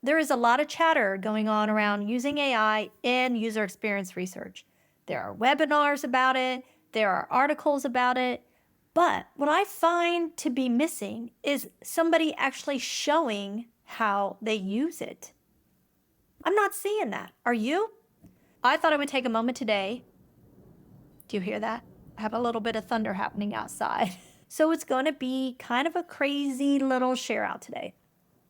There is a lot of chatter going on around using AI in user experience research. There are webinars about it, there are articles about it, but what I find to be missing is somebody actually showing how they use it. I'm not seeing that. Are you? I thought I would take a moment today. Do you hear that? I have a little bit of thunder happening outside. So it's going to be kind of a crazy little share out today.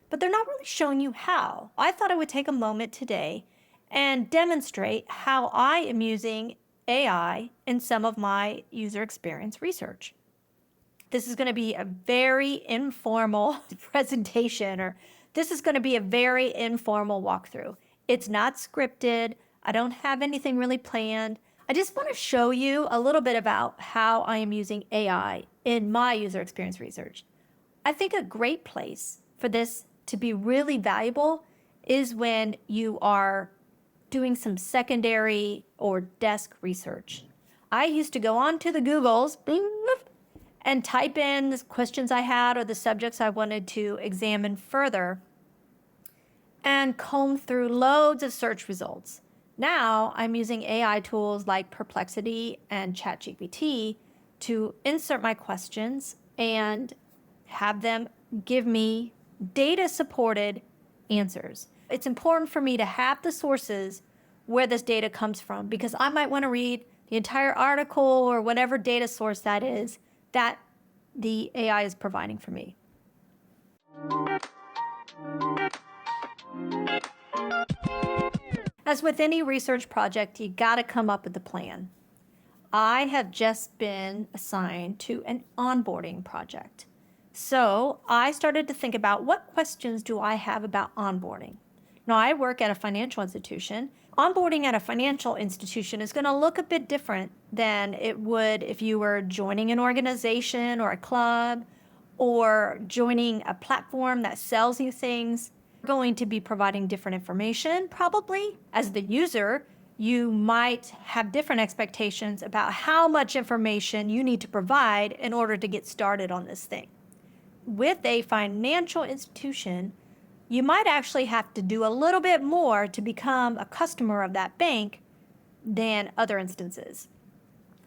But they're not really showing you how. I thought I would take a moment today and demonstrate how I am using AI in some of my user experience research. This is going to be a very informal presentation, or this is going to be a very informal walkthrough. It's not scripted. I don't have anything really planned. I just want to show you a little bit about how I am using AI in my user experience research. I think a great place for this to be really valuable is when you are doing some secondary or desk research. I used to go on to the Googles and type in the questions I had or the subjects I wanted to examine further and comb through loads of search results. Now I'm using AI tools like Perplexity and ChatGPT to insert my questions and have them give me data-supported answers. It's important for me to have the sources where this data comes from, because I might want to read the entire article or whatever data source that is that the AI is providing for me. As with any research project, you got to come up with a plan. I have just been assigned to an onboarding project. So I started to think about, what questions do I have about onboarding? Now, I work at a financial institution. Onboarding at a financial institution is going to look a bit different than it would if you were joining an organization or a club or joining a platform that sells you things. You're going to be providing different information, probably. As the user, you might have different expectations about how much information you need to provide in order to get started on this thing. With a financial institution, you might actually have to do a little bit more to become a customer of that bank than other instances.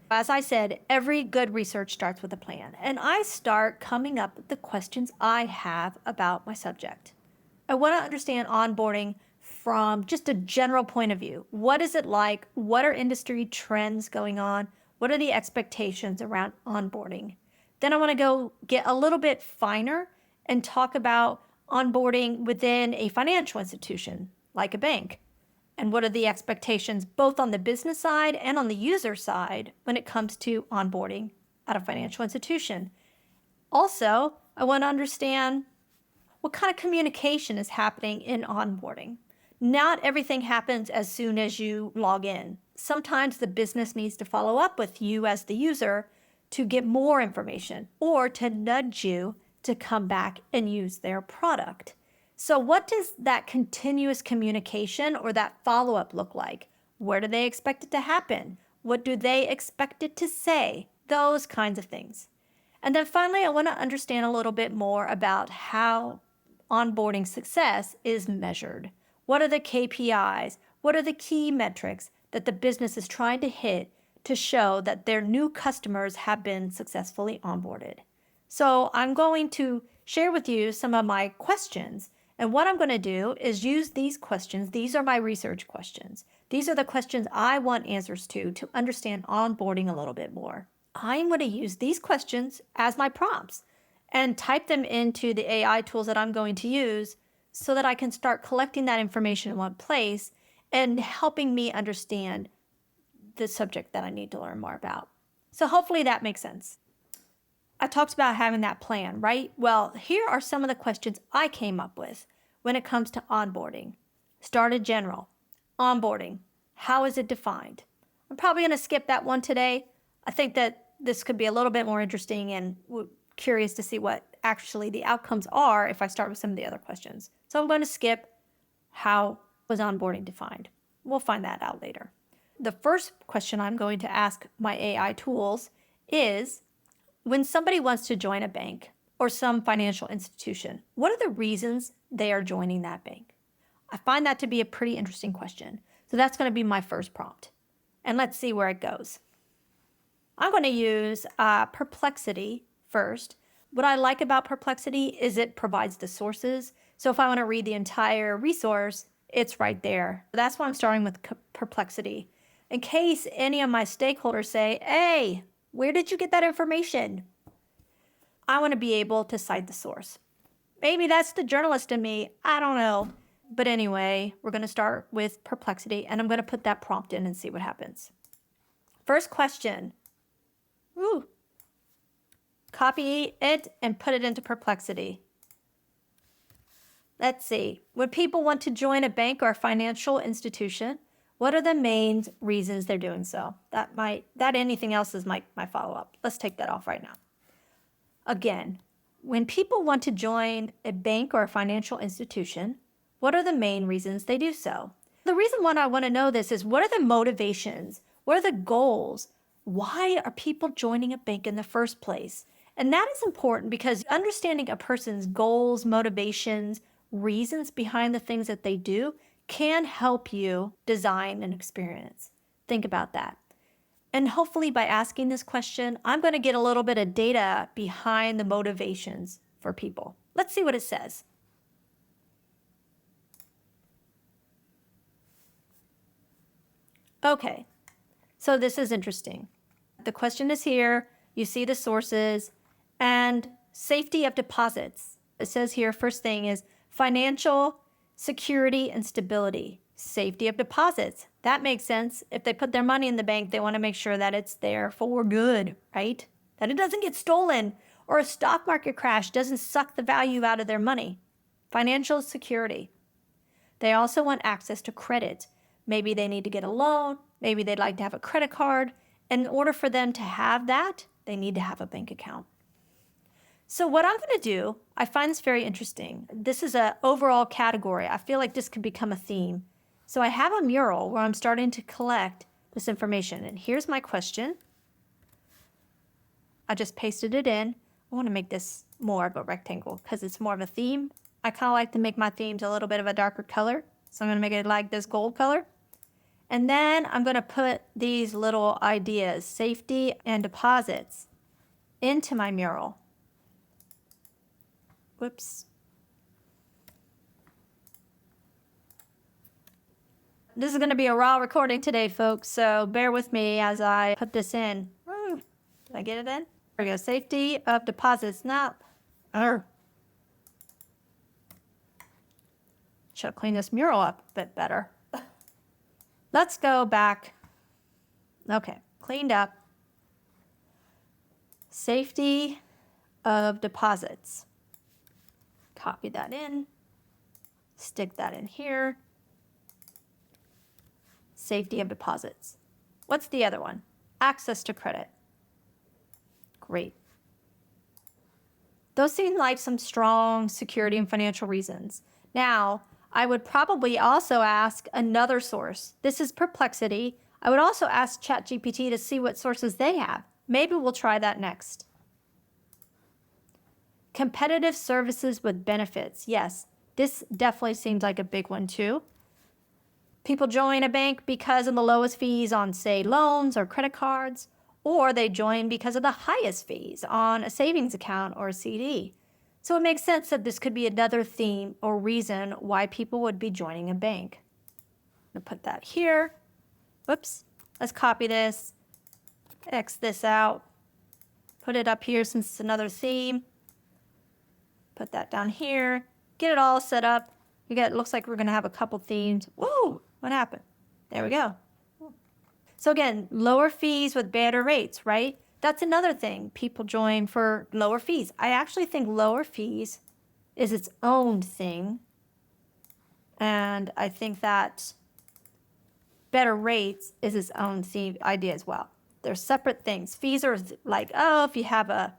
As I said, every good research starts with a plan, and I start coming up with the questions I have about my subject. I want to understand onboarding from just a general point of view. What is it like? What are industry trends going on? What are the expectations around onboarding? Then I want to go get a little bit finer and talk about onboarding within a financial institution, like a bank. And what are the expectations both on the business side and on the user side when it comes to onboarding at a financial institution? Also, I want to understand what kind of communication is happening in onboarding. Not everything happens as soon as you log in. Sometimes the business needs to follow up with you as the user to get more information or to nudge you to come back and use their product. So what does that continuous communication or that follow-up look like? Where do they expect it to happen? What do they expect it to say? Those kinds of things. And then finally, I want to understand a little bit more about how onboarding success is measured. What are the KPIs? What are the key metrics that the business is trying to hit to show that their new customers have been successfully onboarded? So I'm going to share with you some of my questions. And what I'm going to do is use these questions. These are my research questions. These are the questions I want answers to understand onboarding a little bit more. I'm going to use these questions as my prompts and type them into the AI tools that I'm going to use so that I can start collecting that information in one place and helping me understand the subject that I need to learn more about. So hopefully that makes sense. I talked about having that plan, right? Well, here are some of the questions I came up with when it comes to onboarding. Started general. Onboarding. How is it defined? I'm probably going to skip that one today. I think that this could be a little bit more interesting, and curious to see what actually the outcomes are if I start with some of the other questions. So I'm going to skip how was onboarding defined. We'll find that out later. The first question I'm going to ask my AI tools is, when somebody wants to join a bank or some financial institution, what are the reasons they are joining that bank? I find that to be a pretty interesting question. So that's going to be my first prompt. And let's see where it goes. I'm going to use Perplexity first. What I like about Perplexity is it provides the sources. So if I want to read the entire resource, it's right there. That's why I'm starting with Perplexity. In case any of my stakeholders say, hey, where did you get that information? I want to be able to cite the source. Maybe that's the journalist in me. I don't know. But anyway, we're going to start with Perplexity, and I'm going to put that prompt in and see what happens. First question. Ooh. Copy it and put it into Perplexity. Let's see. When people want to join a bank or a financial institution, what are the main reasons they're doing so? That anything else is my follow-up. Let's take that off right now. Again, when people want to join a bank or a financial institution, what are the main reasons they do so? The reason why I want to know this is, what are the motivations? What are the goals? Why are people joining a bank in the first place? And that is important because understanding a person's goals, motivations, reasons behind the things that they do can help you design an experience. Think about that. And hopefully by asking this question, I'm going to get a little bit of data behind the motivations for people. Let's see what it says. Okay, so this is interesting. The question is here. You see the sources and safety of deposits. It says here, first thing is financial security and stability. Safety of deposits. That makes sense. If they put their money in the bank, they want to make sure that it's there for good, right? That it doesn't get stolen or a stock market crash doesn't suck the value out of their money. Financial security. They also want access to credit. Maybe they need to get a loan. Maybe they'd like to have a credit card. And in order for them to have that, they need to have a bank account. So what I'm going to do, I find this very interesting. This is an overall category. I feel like this could become a theme. So I have a mural where I'm starting to collect this information. And here's my question. I just pasted it in. I want to make this more of a rectangle because it's more of a theme. I kind of like to make my themes a little bit of a darker color. So I'm going to make it like this gold color. And then I'm going to put these little ideas, safety and deposits, into my mural. Whoops. This is going to be a raw recording today, folks, so bear with me as I put this in. Did I get it in? There we go. Safety of deposits. Now, should have cleaned this mural up a bit better. Let's go back. Okay, cleaned up. Safety of deposits. Copy that in. Stick that in here. Safety of deposits. What's the other one? Access to credit. Great. Those seem like some strong security and financial reasons. Now, I would probably also ask another source. This is Perplexity. I would also ask ChatGPT to see what sources they have. Maybe we'll try that next. Competitive services with benefits. Yes, this definitely seems like a big one too. People join a bank because of the lowest fees on, say, loans or credit cards, or they join because of the highest fees on a savings account or a CD. So it makes sense that this could be another theme or reason why people would be joining a bank. I'm going to put that here. Whoops. Let's copy this. X this out. Put it up here since it's another theme. Put that down here. Get it all set up. It looks like we're going to have a couple themes. Woo! What happened? There we go. So again, lower fees with better rates, right? That's another thing. People join for lower fees. I actually think lower fees is its own thing. And I think that better rates is its own theme idea as well. They're separate things. Fees are like, oh, if you have a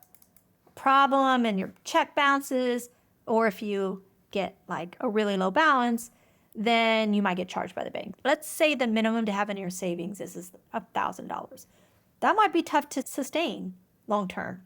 problem and your check bounces, or if you get like a really low balance, then you might get charged by the bank. Let's say the minimum to have in your savings is $1,000. That might be tough to sustain long term.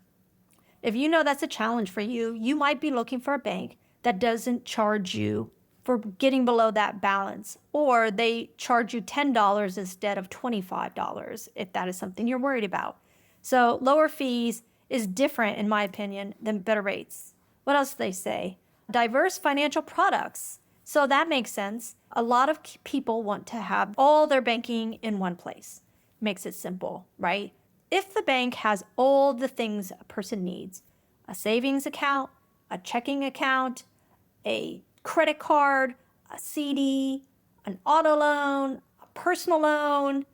If you know that's a challenge for you, you might be looking for a bank that doesn't charge you for getting below that balance, or they charge you $10 instead of $25 if that is something you're worried about. So lower fees is different, in my opinion, than better rates. What else do they say? Diverse financial products. So that makes sense. A lot of people want to have all their banking in one place. Makes it simple, right? If the bank has all the things a person needs, a savings account, a checking account, a credit card, a CD, an auto loan, a personal loan,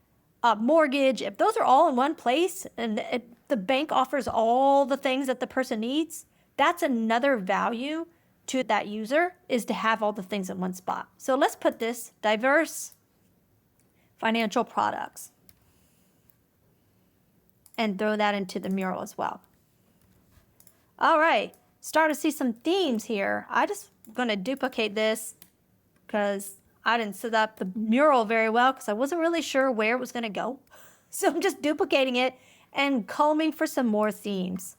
a mortgage, if those are all in one place and the bank offers all the things that the person needs, that's another value to that user, is to have all the things in one spot. So let's put this diverse financial products and throw that into the mural as well. All right, start to see some themes here. I just going to duplicate this because I didn't set up the mural very well because I wasn't really sure where it was going to go. So I'm just duplicating it and combing for some more themes.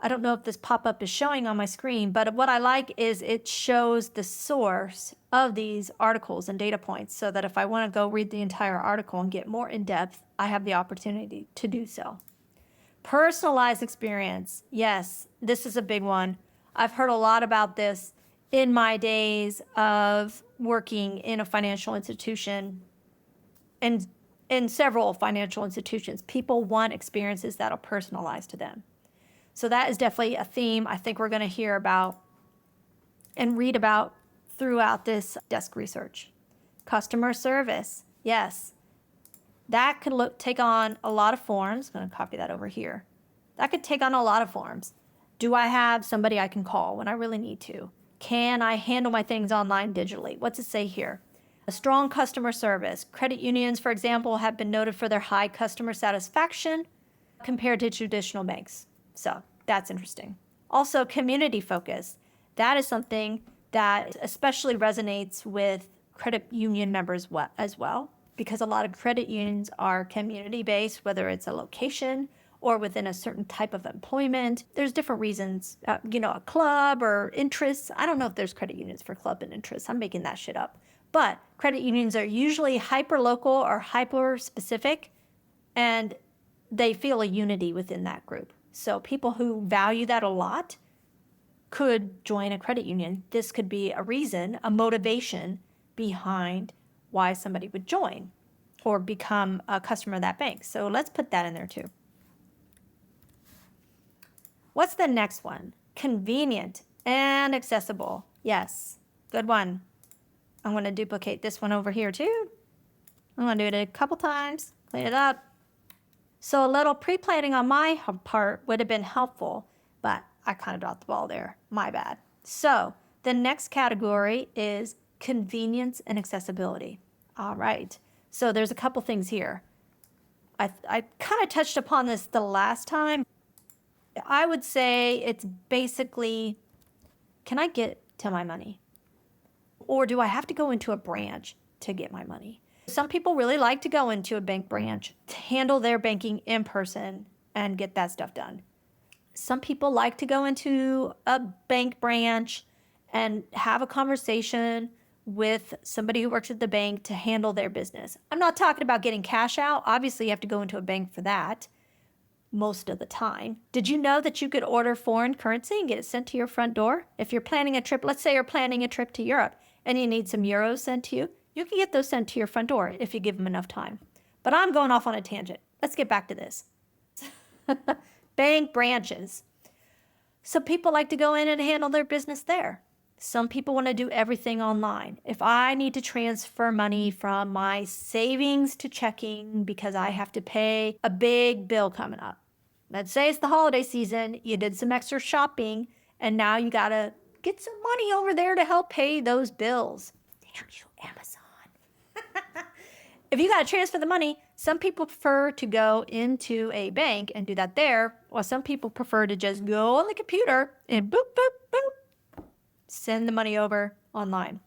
I don't know if this pop-up is showing on my screen, but what I like is it shows the source of these articles and data points so that if I want to go read the entire article and get more in depth, I have the opportunity to do so. Personalized experience. Yes, this is a big one. I've heard a lot about this in my days of working in a financial institution and in several financial institutions. People want experiences that are personalized to them. So that is definitely a theme I think we're going to hear about and read about throughout this desk research. Customer service. Yes, that could take on a lot of forms. I'm going to copy that over here. That could take on a lot of forms. Do I have somebody I can call when I really need to? Can I handle my things online digitally? What's it say here? A strong customer service. Credit unions, for example, have been noted for their high customer satisfaction compared to traditional banks. So that's interesting. Also, community focus. That is something that especially resonates with credit union members as well, because a lot of credit unions are community-based, whether it's a location or within a certain type of employment. There's different reasons, a club or interests. I don't know if there's credit unions for club and interests. I'm making that shit up. But credit unions are usually hyper-local or hyper-specific, and they feel a unity within that group. So people who value that a lot could join a credit union. This could be a reason, a motivation behind why somebody would join or become a customer of that bank. So let's put that in there too. What's the next one? Convenient and accessible. Yes, good one. I'm going to duplicate this one over here too. I'm going to do it a couple times, clean it up. So a little pre-planning on my part would have been helpful, but I kind of dropped the ball there. My bad. So the next category is convenience and accessibility. All right. So there's a couple things here. I kind of touched upon this the last time. I would say it's basically, can I get to my money? Or do I have to go into a branch to get my money? Some people really like to go into a bank branch to handle their banking in person and get that stuff done. Some people like to go into a bank branch and have a conversation with somebody who works at the bank to handle their business. I'm not talking about getting cash out. Obviously, you have to go into a bank for that most of the time. Did you know that you could order foreign currency and get it sent to your front door? If you're planning a trip, let's say you're planning a trip to Europe and you need some euros sent to you, you can get those sent to your front door if you give them enough time. But I'm going off on a tangent. Let's get back to this. Bank branches. Some people like to go in and handle their business there. Some people want to do everything online. If I need to transfer money from my savings to checking because I have to pay a big bill coming up. Let's say it's the holiday season, you did some extra shopping, and now you got to get some money over there to help pay those bills. Damn you, Amazon. If you got to transfer the money, some people prefer to go into a bank and do that there, while some people prefer to just go on the computer and boop, boop, boop, send the money over online.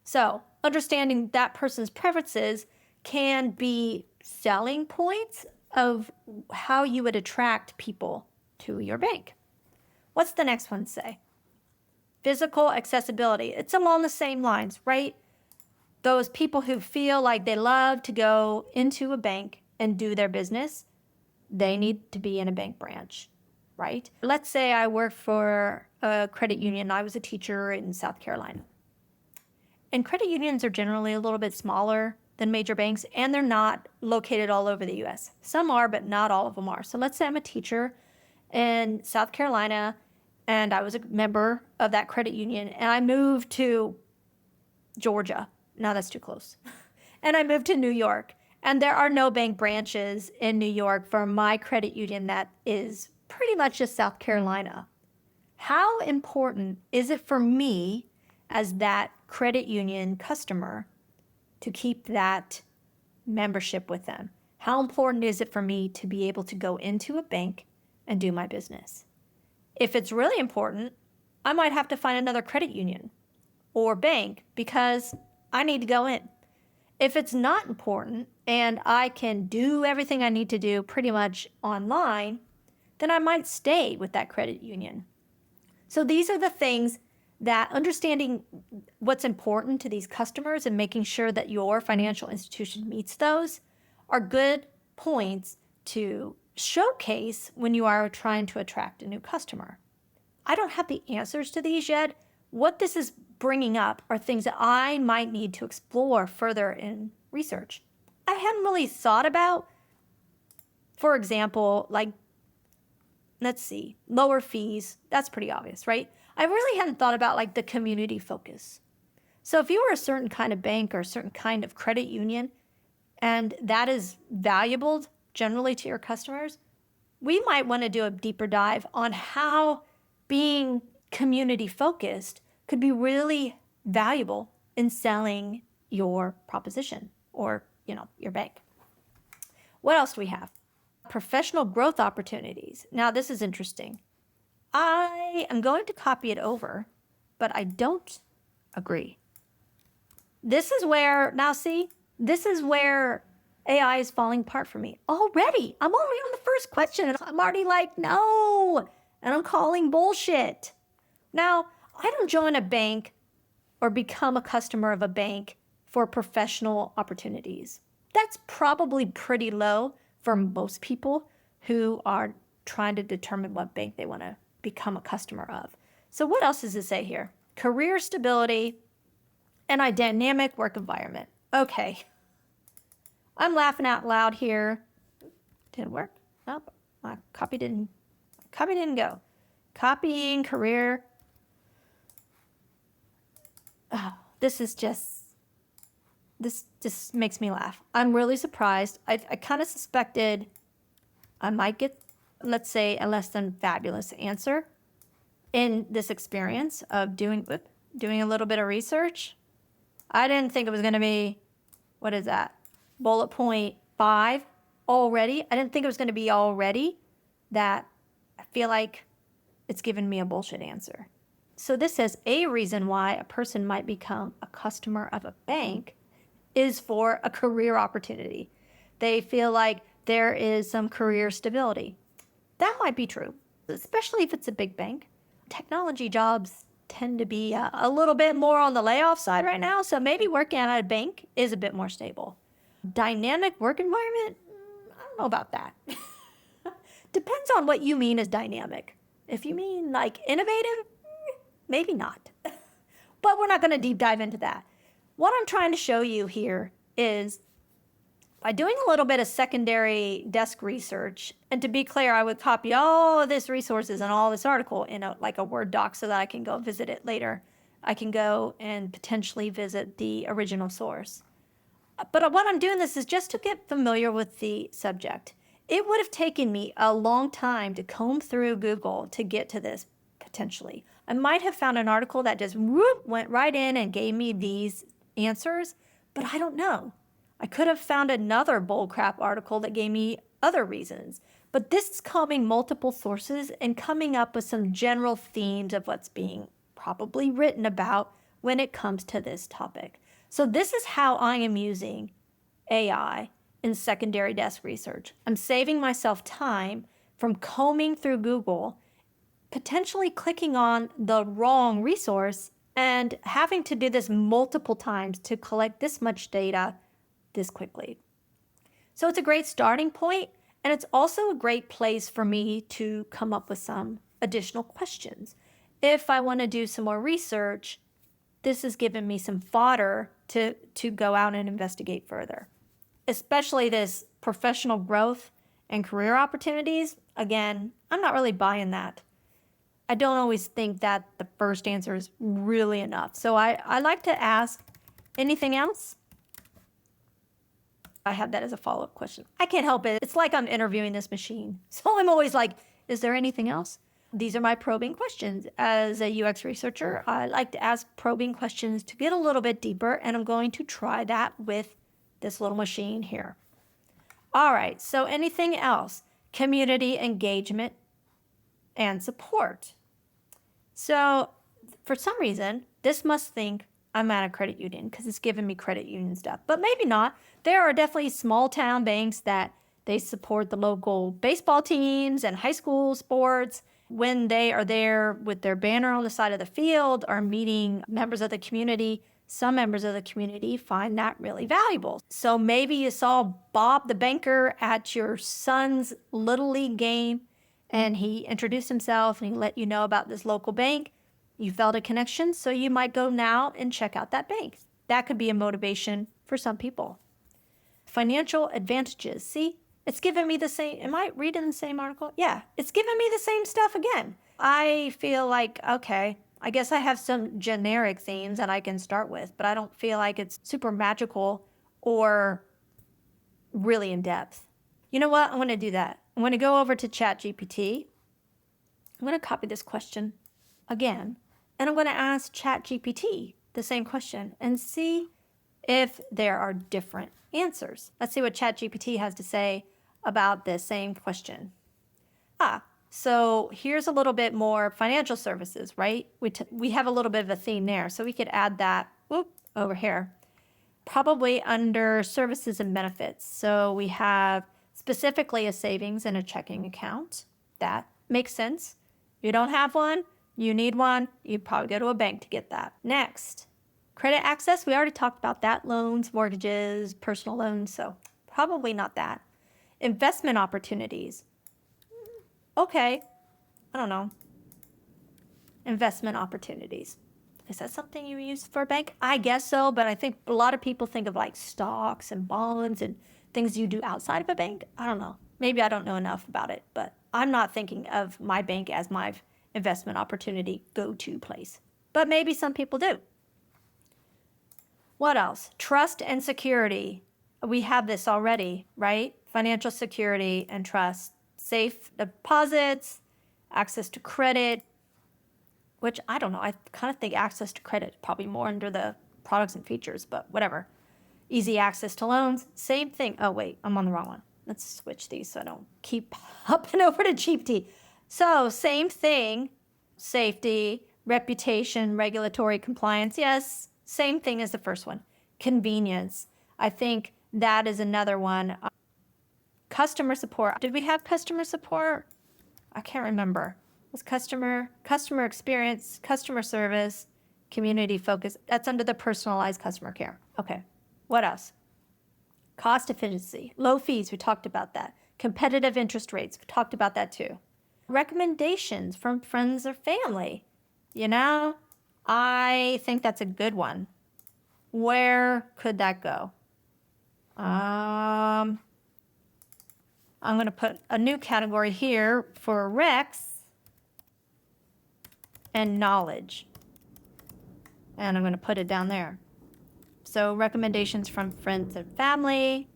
So understanding that person's preferences can be selling points of how you would attract people to your bank. What's the next one say? Physical accessibility. It's along the same lines, right? Those people who feel like they love to go into a bank and do their business, they need to be in a bank branch, right? Let's say I work for a credit union. I was a teacher in South Carolina. And credit unions are generally a little bit smaller than major banks, and they're not located all over the US. Some are, but not all of them are. So let's say I'm a teacher in South Carolina, and I was a member of that credit union, and I moved to Georgia. No, that's too close. And I moved to New York, and there are no bank branches in New York for my credit union that is pretty much just South Carolina. How important is it for me as that credit union customer to keep that membership with them? How important is it for me to be able to go into a bank and do my business? If it's really important, I might have to find another credit union or bank because I need to go in. If it's not important and I can do everything I need to do pretty much online, then I might stay with that credit union. So these are the things that understanding what's important to these customers and making sure that your financial institution meets those are good points to showcase when you are trying to attract a new customer. I don't have the answers to these yet. What this is bringing up are things that I might need to explore further in research. I hadn't really thought about, for example, like, let's see, lower fees. That's pretty obvious, right? I really hadn't thought about like the community focus. So if you were a certain kind of bank or a certain kind of credit union, and that is valuable generally to your customers, we might want to do a deeper dive on how being community focused could be really valuable in selling your proposition or, your bank. What else do we have? Professional growth opportunities. Now, this is interesting. I am going to copy it over, but I don't agree. This is where AI is falling apart for me. Already. I'm already on the first question, and I'm already like, no, and I'm calling bullshit. Now, I don't join a bank or become a customer of a bank for professional opportunities. That's probably pretty low for most people who are trying to determine what bank they want to become a customer of. So what else does it say here? Career stability and a dynamic work environment. Okay. I'm laughing out loud here. Didn't work. Nope. My copy didn't go. Copying career. Oh, this just makes me laugh. I'm really surprised. I kind of suspected I might get, let's say, a less than fabulous answer in this experience of doing a little bit of research. I didn't think it was going to be, what is that? Bullet point 5 already. I didn't think it was going to be already that I feel like it's given me a bullshit answer. So this says a reason why a person might become a customer of a bank is for a career opportunity. They feel like there is some career stability. That might be true, especially if it's a big bank. Technology jobs tend to be a little bit more on the layoff side right now, so maybe working at a bank is a bit more stable. Dynamic work environment? I don't know about that. Depends on what you mean as dynamic. If you mean like innovative, maybe not. But we're not going to deep dive into that. What I'm trying to show you here is by doing a little bit of secondary desk research, and to be clear, I would copy all of this resources and all this article in a Word doc so that I can go visit it later. I can go and potentially visit the original source. But what I'm doing this is just to get familiar with the subject. It would have taken me a long time to comb through Google to get to this, potentially. I might have found an article that just went right in and gave me these answers, but I don't know. I could have found another bullcrap article that gave me other reasons. But this is combing multiple sources and coming up with some general themes of what's being probably written about when it comes to this topic. So this is how I am using AI in secondary desk research. I'm saving myself time from combing through Google potentially clicking on the wrong resource and having to do this multiple times to collect this much data this quickly. So it's a great starting point, and it's also a great place for me to come up with some additional questions. If I want to do some more research, this has given me some fodder to go out and investigate further. Especially this professional growth and career opportunities. Again, I'm not really buying that. I don't always think that the first answer is really enough. So I like to ask, anything else? I have that as a follow-up question. I can't help it. It's like I'm interviewing this machine. So I'm always like, is there anything else? These are my probing questions. As a UX researcher, I like to ask probing questions to get a little bit deeper, and I'm going to try that with this little machine here. All right, so anything else? Community engagement and support. So for some reason, this must think I'm at a credit union because it's giving me credit union stuff, but maybe not. There are definitely small town banks that they support the local baseball teams and high school sports when they are there with their banner on the side of the field or meeting members of the community. Some members of the community find that really valuable. So maybe you saw Bob the banker at your son's Little League game and he introduced himself and he let you know about this local bank. You felt a connection, so you might go now and check out that bank. That could be a motivation for some people. Financial advantages. See, it's giving me the same. Am I reading the same article? Yeah, it's giving me the same stuff again. I feel like, okay, I guess I have some generic themes that I can start with, but I don't feel like it's super magical or really in depth. You know what? I'm going to do that. I'm going to go over to ChatGPT. I'm going to copy this question again, and I'm going to ask ChatGPT the same question and see if there are different answers. Let's see what ChatGPT has to say about the same question. So here's a little bit more financial services, right? We have a little bit of a theme there, so we could add that over here. Probably under services and benefits. So we have specifically a savings and a checking account. That makes sense. You don't have one, you need one, you'd probably go to a bank to get that. Next, credit access. We already talked about that. Loans, mortgages, personal loans, so probably not that. Investment opportunities. Okay, I don't know. Investment opportunities. Is that something you use for a bank? I guess so, but I think a lot of people think of like stocks and bonds and things you do outside of a bank. I don't know. Maybe I don't know enough about it, but I'm not thinking of my bank as my investment opportunity go-to place. But maybe some people do. What else? Trust and security. We have this already, right? Financial security and trust. Safe deposits, access to credit, which I don't know. I kind of think access to credit is probably more under the products and features, but whatever. Easy access to loans, same thing. Oh, wait, I'm on the wrong one. Let's switch these so I don't keep hopping over to GPT. So same thing, safety, reputation, regulatory compliance. Yes, same thing as the first one. Convenience. I think that is another one. Customer support. Did we have customer support? I can't remember. It was customer experience, customer service, community focus. That's under the personalized customer care. Okay. What else? Cost efficiency, low fees. We talked about that. Competitive interest rates. We talked about that too. Recommendations from friends or family. You know, I think that's a good one. Where could that go? I'm going to put a new category here for Rex and knowledge. And I'm going to put it down there. So recommendations from friends and family,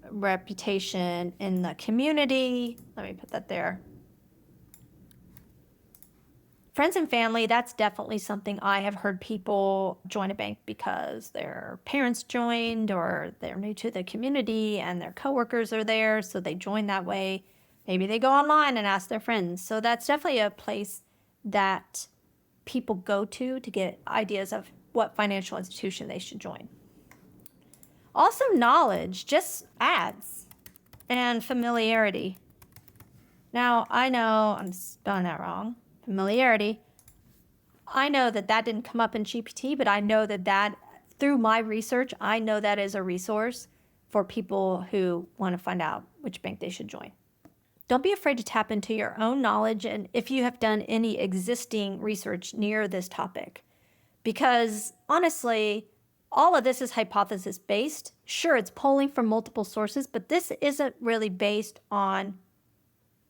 reputation in the community. Let me put that there. Friends and family, that's definitely something I have heard people join a bank because their parents joined or they're new to the community and their coworkers are there, so they join that way. Maybe they go online and ask their friends. So that's definitely a place that people go to get ideas of what financial institution they should join. Also knowledge, just ads and familiarity. Now, I know I'm spelling that wrong. Familiarity. I know that that didn't come up in GPT, but I know that through my research, I know that is a resource for people who want to find out which bank they should join. Don't be afraid to tap into your own knowledge and if you have done any existing research near this topic. Because honestly, all of this is hypothesis based. Sure, it's pulling from multiple sources, but this isn't really based on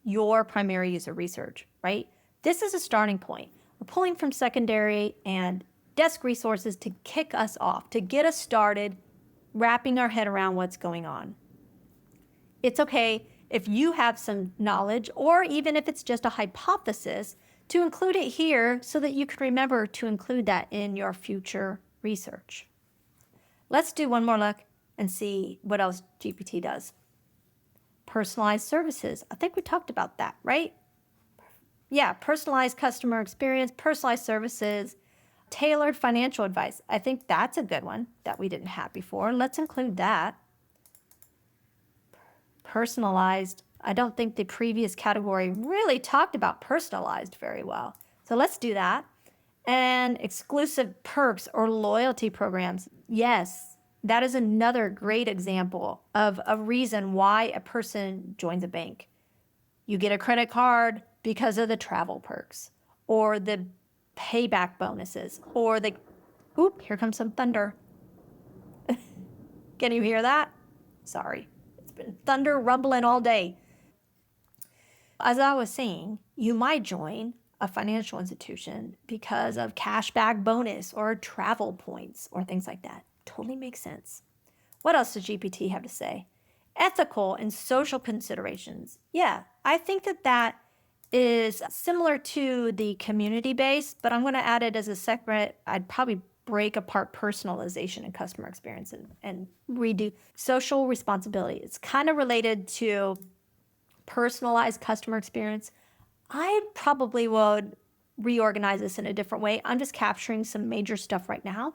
your primary user research, right? This is a starting point. We're pulling from secondary and desk resources to kick us off, to get us started, wrapping our head around what's going on. It's okay if you have some knowledge, or even if it's just a hypothesis, to include it here so that you can remember to include that in your future research. Let's do one more look and see what else GPT does. Personalized services. I think we talked about that, right? Yeah, personalized customer experience, personalized services, tailored financial advice. I think that's a good one that we didn't have before. Let's include that. Personalized. I don't think the previous category really talked about personalized very well. So let's do that. And exclusive perks or loyalty programs. Yes, that is another great example of a reason why a person joins a bank. You get a credit card because of the travel perks or the payback bonuses or the, oop, here comes some thunder. Can you hear that? Sorry. It's been thunder rumbling all day. As I was saying, you might join a financial institution because of cashback bonus or travel points or things like that. Totally makes sense. What else does GPT have to say? Ethical and social considerations. Yeah, I think that is similar to the community base, but I'm going to add it as a separate. I'd probably break apart personalization and customer experience and redo social responsibility. It's kind of related to personalized customer experience. I probably would reorganize this in a different way. I'm just capturing some major stuff right now.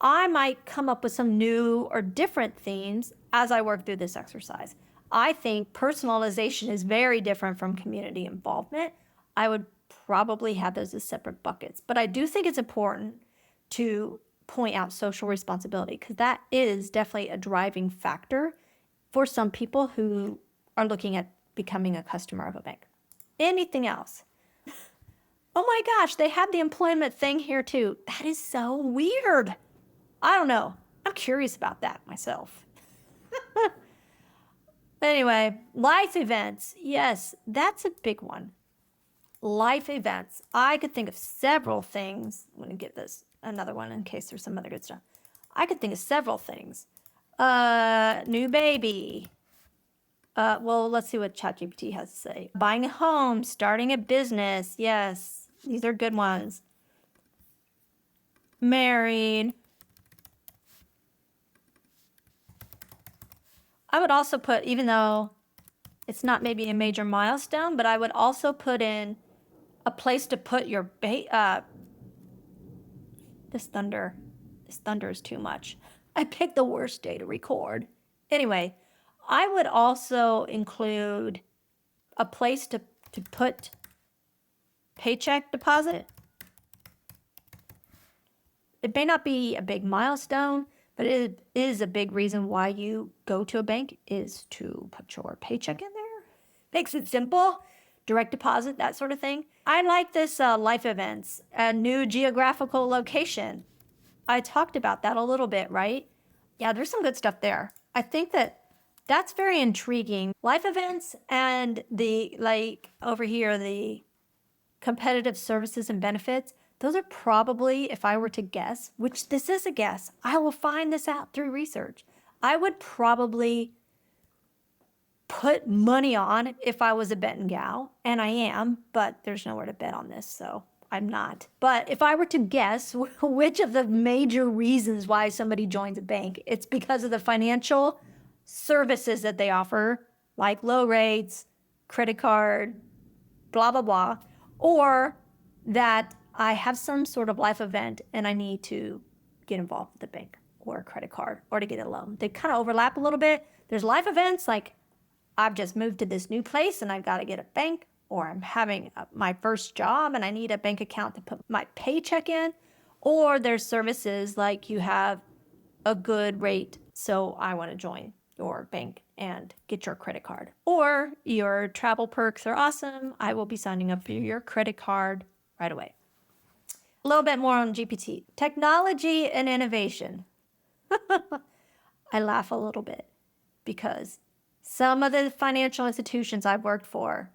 I might come up with some new or different themes as I work through this exercise. I think personalization is very different from community involvement. I would probably have those as separate buckets, but I do think it's important to point out social responsibility because that is definitely a driving factor for some people who are looking at becoming a customer of a bank. Anything else? Oh my gosh, they have the employment thing here too. That is so weird. I don't know. I'm curious about that myself. But anyway, life events. Yes, that's a big one. Life events. I could think of several things. I'm going to get this another one in case there's some other good stuff. I could think of several things. New baby. Well, let's see what ChatGPT has to say. Buying a home, starting a business. Yes, these are good ones. Married. I would also put, even though it's not maybe a major milestone, but I would also put in a place to put your this thunder is too much. I picked the worst day to record. Anyway, I would also include a place to put paycheck deposit. It may not be a big milestone, but it is a big reason why you go to a bank is to put your paycheck in there. Makes it simple, direct deposit, that sort of thing. I like this life events, a new geographical location. I talked about that a little bit, right? Yeah, there's some good stuff there. I think that's very intriguing. Life events and the, like over here, the competitive services and benefits, those are probably, if I were to guess, which this is a guess, I will find this out through research. I would probably put money on if I was a betting gal, and I am, but there's nowhere to bet on this, so I'm not. But if I were to guess which of the major reasons why somebody joins a bank, it's because of the financial services that they offer, like low rates, credit card, blah, blah, blah, or that I have some sort of life event and I need to get involved with the bank or a credit card or to get a loan. They kind of overlap a little bit. There's life events like I've just moved to this new place and I've got to get a bank, or I'm having my first job and I need a bank account to put my paycheck in. Or there's services like you have a good rate, so I want to join your bank and get your credit card. Or your travel perks are awesome. I will be signing up for your credit card right away. A little bit more on GPT. Technology and innovation. I laugh a little bit because some of the financial institutions I've worked for,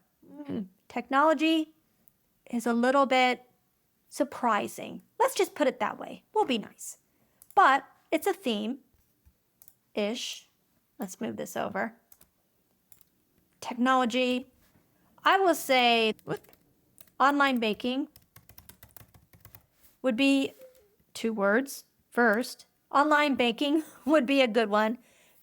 technology is a little bit surprising. Let's just put it that way. We'll be nice. But it's a theme-ish. Let's move this over. Technology. I will say online banking would be 2 words. First, online banking would be a good one,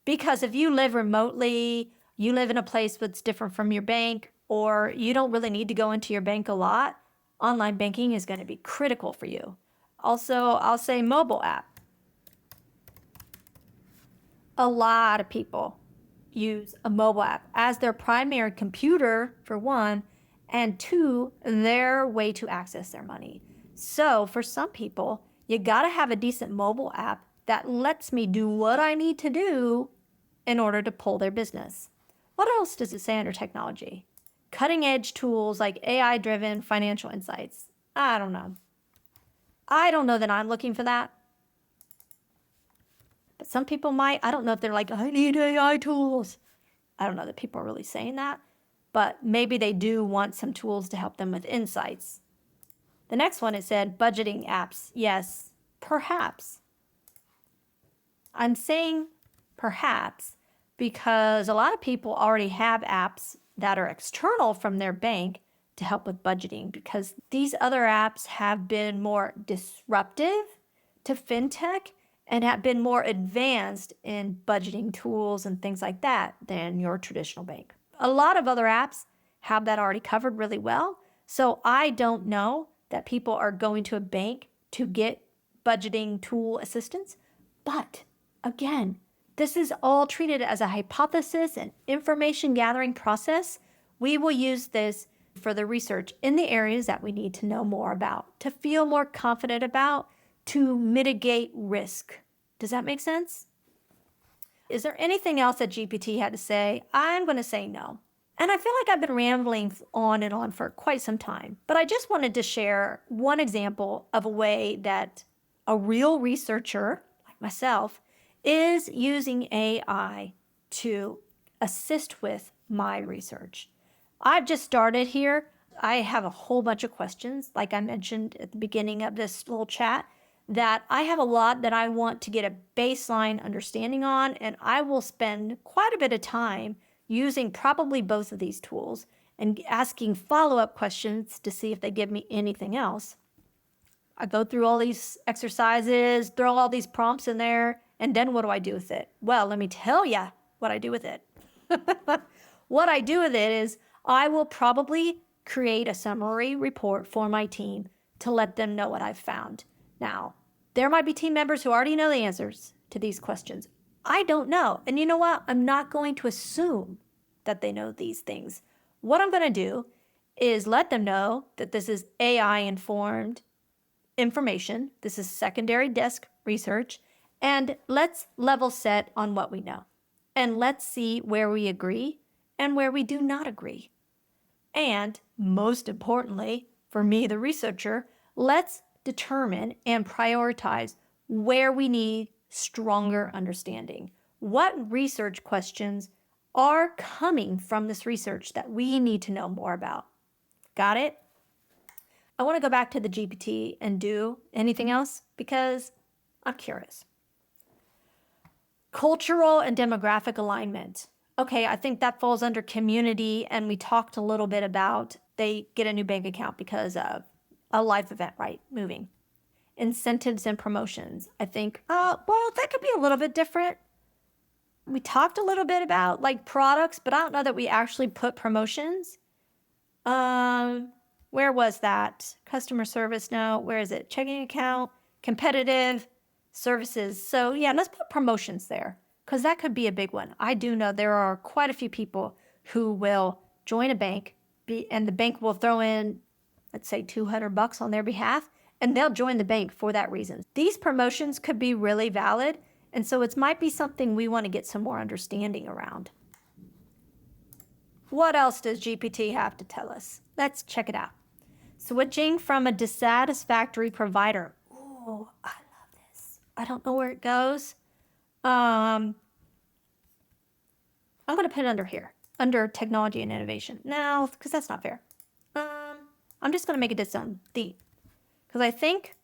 because if you live remotely, you live in a place that's different from your bank, or you don't really need to go into your bank a lot, online banking is going to be critical for you. Also, I'll say mobile app. A lot of people use a mobile app as their primary computer, for one, and 2, their way to access their money. So for some people, you got to have a decent mobile app that lets me do what I need to do in order to pull their business. What else does it say under technology? Cutting edge tools like AI-driven financial insights. I don't know. I don't know that I'm looking for that. But some people might. I don't know if they're like, I need AI tools. I don't know that people are really saying that. But maybe they do want some tools to help them with insights. The next one, it said budgeting apps. Yes, perhaps. I'm saying perhaps because a lot of people already have apps that are external from their bank to help with budgeting, because these other apps have been more disruptive to fintech and have been more advanced in budgeting tools and things like that than your traditional bank. A lot of other apps have that already covered really well. So I don't know that people are going to a bank to get budgeting tool assistance. But again, this is all treated as a hypothesis and information gathering process. We will use this for the research in the areas that we need to know more about, to feel more confident about, to mitigate risk. Does that make sense? Is there anything else that GPT had to say? I'm going to say no. And I feel like I've been rambling on and on for quite some time, but I just wanted to share one example of a way that a real researcher like myself is using AI to assist with my research. I've just started here. I have a whole bunch of questions, like I mentioned at the beginning of this little chat, that I have a lot that I want to get a baseline understanding on, and I will spend quite a bit of time using probably both of these tools and asking follow-up questions to see if they give me anything else. I go through all these exercises, throw all these prompts in there, and then what do I do with it? Well, let me tell you what I do with it. What I do with it is I will probably create a summary report for my team to let them know what I've found. Now, there might be team members who already know the answers to these questions. I don't know. And you know what? I'm not going to assume that they know these things. What I'm going to do is let them know that this is AI-informed information. This is secondary desk research. And let's level set on what we know. And let's see where we agree and where we do not agree. And most importantly, for me, the researcher, let's determine and prioritize where we need stronger understanding. What research questions are coming from this research that we need to know more about? Got it? I want to go back to the GPT and do anything else because I'm curious. Cultural and demographic alignment. Okay, I think that falls under community, and we talked a little bit about they get a new bank account because of a life event, right? Moving. Incentives and promotions. I think, well, that could be a little bit different. We talked a little bit about like products, but I don't know that we actually put promotions. Where was that? Customer service? No, where is it? Checking account, competitive services. So yeah, let's put promotions there because that could be a big one. I do know there are quite a few people who will join a bank and the bank will throw in, let's say, $200 on their behalf, and they'll join the bank for that reason. These promotions could be really valid, and so it might be something we want to get some more understanding around. What else does GPT have to tell us? Let's check it out. Switching from a dissatisfactory provider. Oh, I love this. I don't know where it goes. I'm going to put it under here, under technology and innovation. No, because that's not fair. I'm just going to make it its own theme, because I think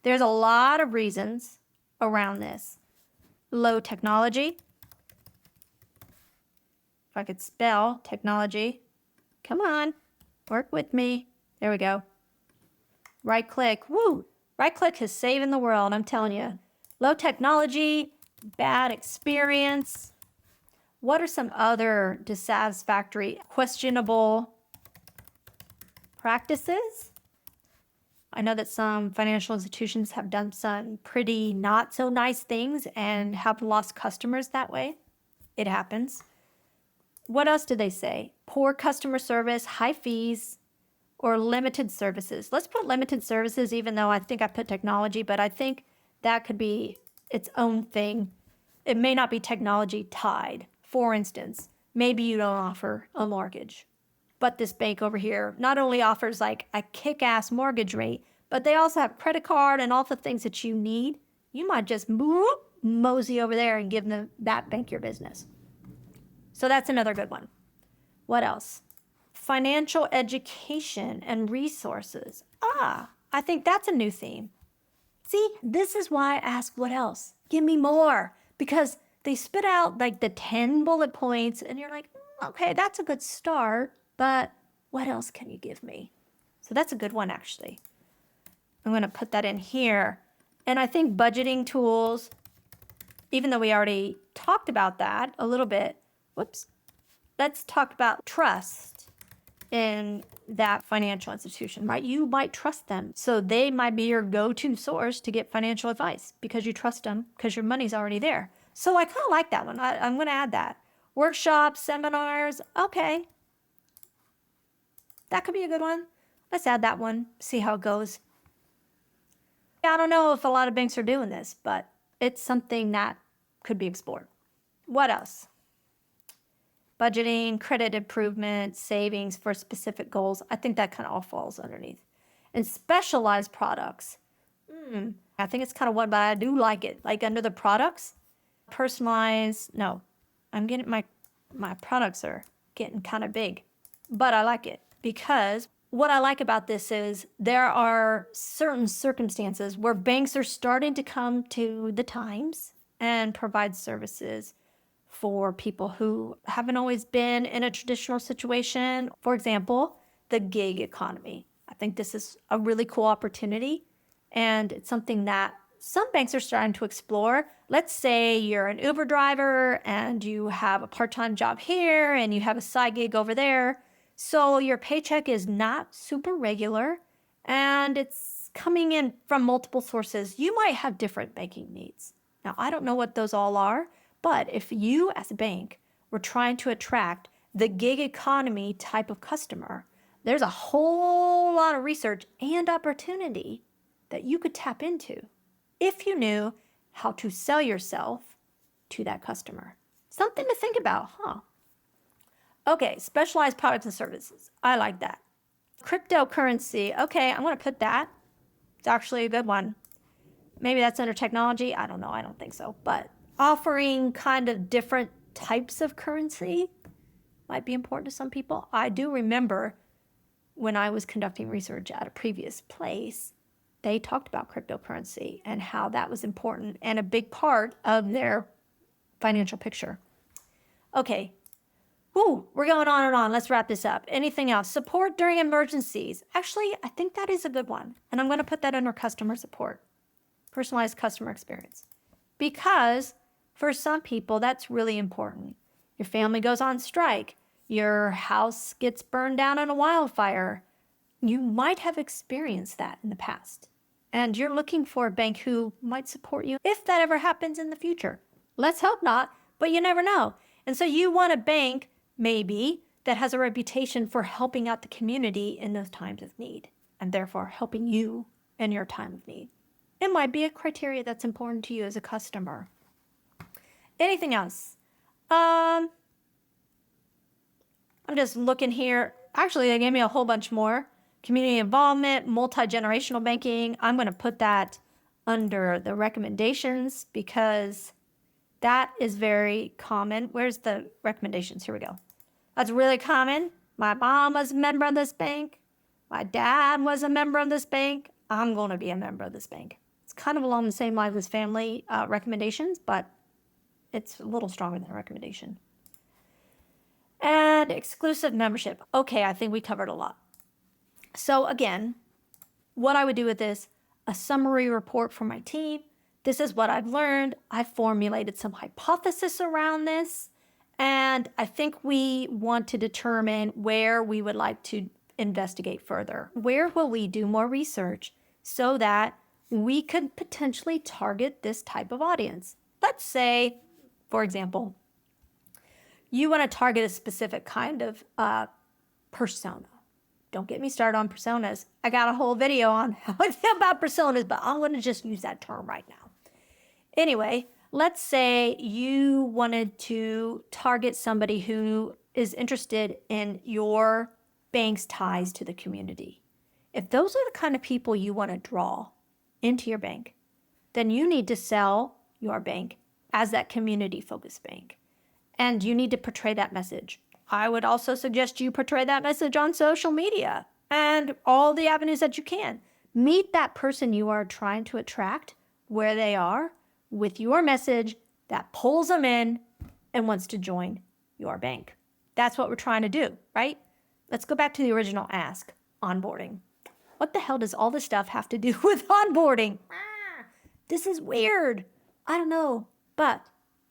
there's a lot of reasons around this. Low technology. If I could spell technology. Come on, work with me. There we go. Right click. Woo! Right click is saving the world, I'm telling you. Low technology, bad experience. What are some other dissatisfactory, questionable practices? I know that some financial institutions have done some pretty not so nice things and have lost customers that way. It happens. What else did they say? Poor customer service, high fees, or limited services. Let's put limited services, even though I think I put technology, but I think that could be its own thing. It may not be technology tied. For instance, maybe you don't offer a mortgage, but this bank over here not only offers like a kick-ass mortgage rate, but they also have credit card and all the things that you need. You might just mosey over there and give them that bank your business. So that's another good one. What else? Financial education and resources. I think that's a new theme. See, this is why I ask what else? Give me more. Because they spit out like the 10 bullet points and you're like, okay, that's a good start, but what else can you give me? So that's a good one, actually. I'm going to put that in here. And I think budgeting tools, even though we already talked about that a little bit, let's talk about trust in that financial institution, right? You might trust them. So they might be your go-to source to get financial advice because you trust them because your money's already there. So I kind of like that one. I'm going to add that. Workshops, seminars, okay. That could be a good one. Let's add that one, see how it goes. I don't know if a lot of banks are doing this, but it's something that could be explored. What else? Budgeting, credit improvement, savings for specific goals. I think that kind of all falls underneath. And specialized products. I think it's kind of one, but I do like it. Like under the products, personalized. No, I'm getting my products are getting kind of big, but I like it because what I like about this is there are certain circumstances where banks are starting to come to the times and provide services for people who haven't always been in a traditional situation. For example, the gig economy. I think this is a really cool opportunity, and it's something that some banks are starting to explore. Let's say you're an Uber driver and you have a part-time job here and you have a side gig over there. So your paycheck is not super regular and it's coming in from multiple sources. You might have different banking needs. Now, I don't know what those all are, but if you as a bank were trying to attract the gig economy type of customer, there's a whole lot of research and opportunity that you could tap into if you knew how to sell yourself to that customer. Something to think about, huh? Okay, specialized products and services. I like that. Cryptocurrency. Okay, I'm going to put that. It's actually a good one. Maybe that's under technology. I don't know. I don't think so. But offering kind of different types of currency might be important to some people. I do remember when I was conducting research at a previous place, they talked about cryptocurrency and how that was important and a big part of their financial picture. Okay. We're going on and on. Let's wrap this up. Anything else? Support during emergencies. Actually, I think that is a good one. And I'm going to put that under customer support. Personalized customer experience. Because for some people, that's really important. Your family goes on strike. Your house gets burned down in a wildfire. You might have experienced that in the past. And you're looking for a bank who might support you if that ever happens in the future. Let's hope not, but you never know. And so you want a bank maybe that has a reputation for helping out the community in those times of need, and therefore helping you in your time of need. It might be a criteria that's important to you as a customer. Anything else? I'm just looking here. Actually, they gave me a whole bunch more. Community involvement, multi-generational banking. I'm going to put that under the recommendations because that is very common. Where's the recommendations? Here we go. That's really common. My mom was a member of this bank. My dad was a member of this bank. I'm going to be a member of this bank. It's kind of along the same lines as family recommendations, but it's a little stronger than a recommendation. And exclusive membership. Okay, I think we covered a lot. So again, what I would do with this, a summary report for my team. This is what I've learned. I formulated some hypothesis around this. And I think we want to determine where we would like to investigate further. Where will we do more research so that we could potentially target this type of audience? Let's say, for example, you want to target a specific kind of persona. Don't get me started on personas. I got a whole video on how I feel about personas, but I'm going to just use that term right now. Anyway, let's say you wanted to target somebody who is interested in your bank's ties to the community. If those are the kind of people you want to draw into your bank, then you need to sell your bank as that community-focused bank. And you need to portray that message. I would also suggest you portray that message on social media and all the avenues that you can. Meet that person you are trying to attract where they are with your message that pulls them in and wants to join your bank. That's what we're trying to do, right? Let's go back to the original ask, onboarding. What the hell does all this stuff have to do with onboarding? This is weird. I don't know, but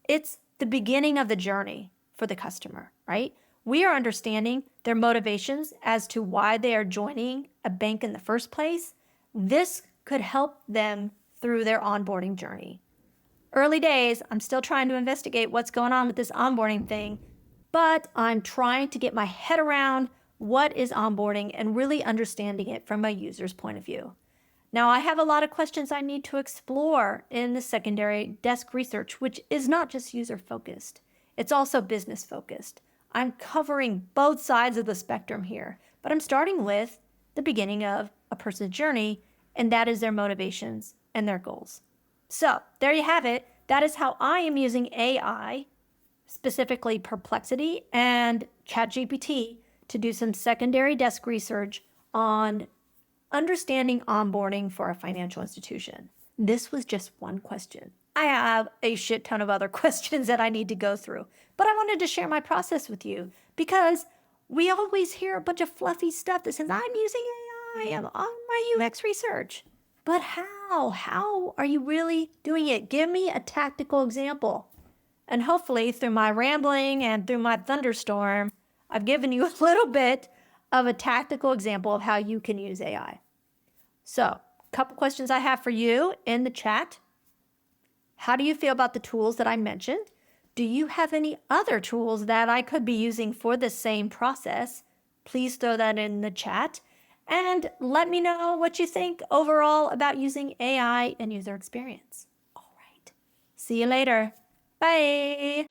it's the beginning of the journey for the customer, right? We are understanding their motivations as to why they are joining a bank in the first place. This could help them through their onboarding journey. Early days, I'm still trying to investigate what's going on with this onboarding thing, but I'm trying to get my head around what is onboarding and really understanding it from a user's point of view. Now, I have a lot of questions I need to explore in the secondary desk research, which is not just user-focused. It's also business-focused. I'm covering both sides of the spectrum here, but I'm starting with the beginning of a person's journey, and that is their motivations and their goals. So there you have it. That is how I am using AI, specifically Perplexity and ChatGPT, to do some secondary desk research on understanding onboarding for a financial institution. This was just one question. I have a shit ton of other questions that I need to go through, but I wanted to share my process with you because we always hear a bunch of fluffy stuff that says, I'm using AI on my UX research. But how? How are you really doing it? Give me a tactical example. And hopefully through my rambling and through my thunderstorm, I've given you a little bit of a tactical example of how you can use AI. So, a couple questions I have for you in the chat. How do you feel about the tools that I mentioned? Do you have any other tools that I could be using for the same process? Please throw that in the chat and let me know what you think overall about using AI and user experience. All right. See you later. Bye.